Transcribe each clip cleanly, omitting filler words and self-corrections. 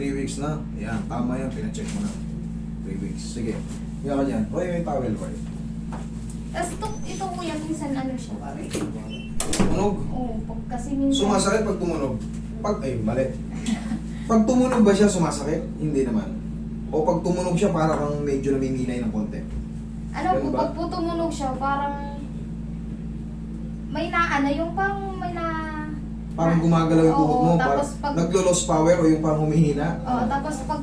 3 weeks na. Yan, tama yan. Pinacheck mo na. 3 weeks. Sige. Yan ka dyan. Roy, may towel ko. Tapos ito kuya, minsan ano siya? Tumunog. Oo, kasi minsan... Sumasakit pag tumunog. Mali. Pag tumunog ba siya sumasakit? Hindi naman. O pag tumunog siya, para kang medyo namiminay ng konti. Ano Ganun po, ba? pag po tumunog siya, parang... May yung parang may na... Parang gumagalaw yung tuhod mo. Oo, tapos pag... Naglo-lost power o yung parang humihina. Oo, tapos pag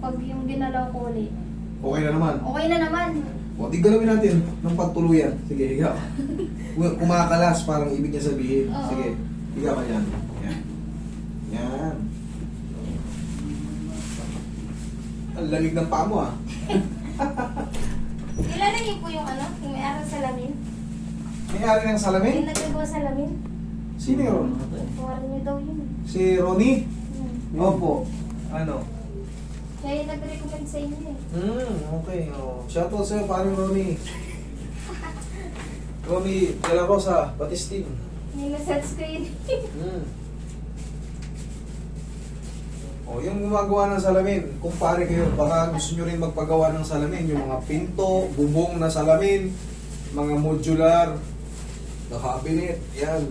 pag yung ginalaw ko ulit, Okay na naman. okay na naman. O, di galawin natin ng pagtuluyan. Sige, higa. Kumakalas, parang ibig niya sabihin. Oo. Sige, higa ka yan. Yan. Yan. Ang lamig ng paa mo, ah. Kilala niyo po yung yung may-ari sa salamin? May-ari ng salamin? Yung nagagawa sa salamin? Sino yun? Tuwaran niyo daw yun. Si Ronnie? Hmm. Opo. Ano? Kaya yung nag-recommend sa inyo eh. Okay. Oh. Shoutout sa'yo, parang Ronnie. Ronnie, De La Rosa, Batistin. Yung nag-sunscreen. O, yung gumagawa ng salamin, kumpare kayo, baka gusto nyo rin magpagawa ng salamin, yung mga pinto, bubong na salamin, mga modular, na cabinet, yan.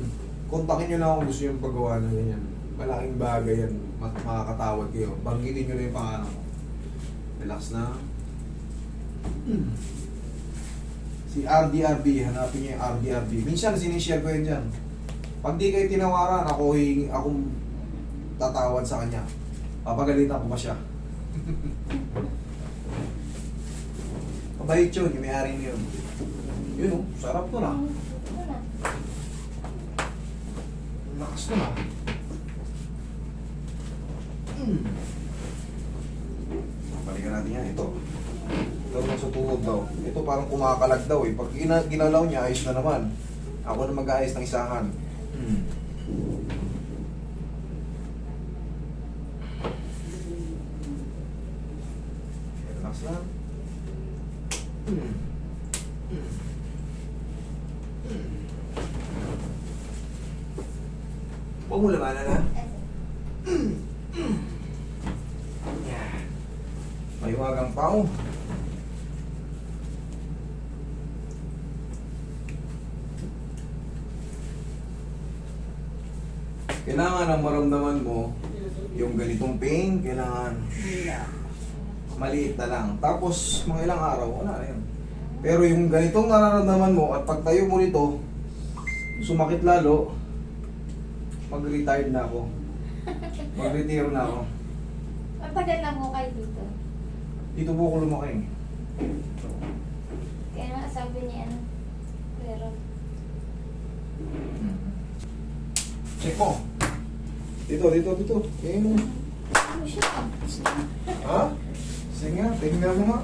Kontakin nyo na kung gusto nyo paggawa ng ganyan. Malaking bagay yan, makakatawad kayo. Banggitin nyo na yung pangalan mo. Relax na. Si RDRB, hanapin nyo yung RDRB. Minsan sinishare ko yun dyan. Pag di kayo tinawaran, akong tatawad sa kanya. Papagalitan ko pa siya. Kabait yun, yung may-ari niyo yun. Yun o, sarap to na. Ano na? Lakas to na. Balikan natin yan, ito. Ito lang sa tuhod daw. Ito parang kumakalag daw eh. Pag ginalaw niya, ayos na naman. Ako na mag-aayos ng isahan. Relax lang. Huwag mo labanan ha. Mahiwagang pao. Kailangan ang maramdaman mo yung ganitong pain, kailangan maliit na lang. Tapos mga ilang araw, wala na yun. Pero yung ganitong nararamdaman mo at pagtayo mo nito, sumakit lalo, mag-retired na ako. Mag-retire na ako. Matagal na po kayo dito. Dito po ako lumaki. Kaya nga sabi niya pero... Check mo. Dito. Tingin mo. Ano siya? Ha? Sige nga, tingnan mo nga.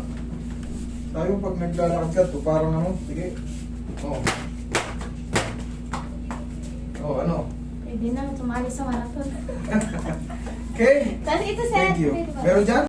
Tayo pag naglalakad ka to, parang ano, sige. Ano? Pwede na, tumali sa marathon. Okay. Tapos ito, sir. Thank you. Pwede ba? Meron dyan?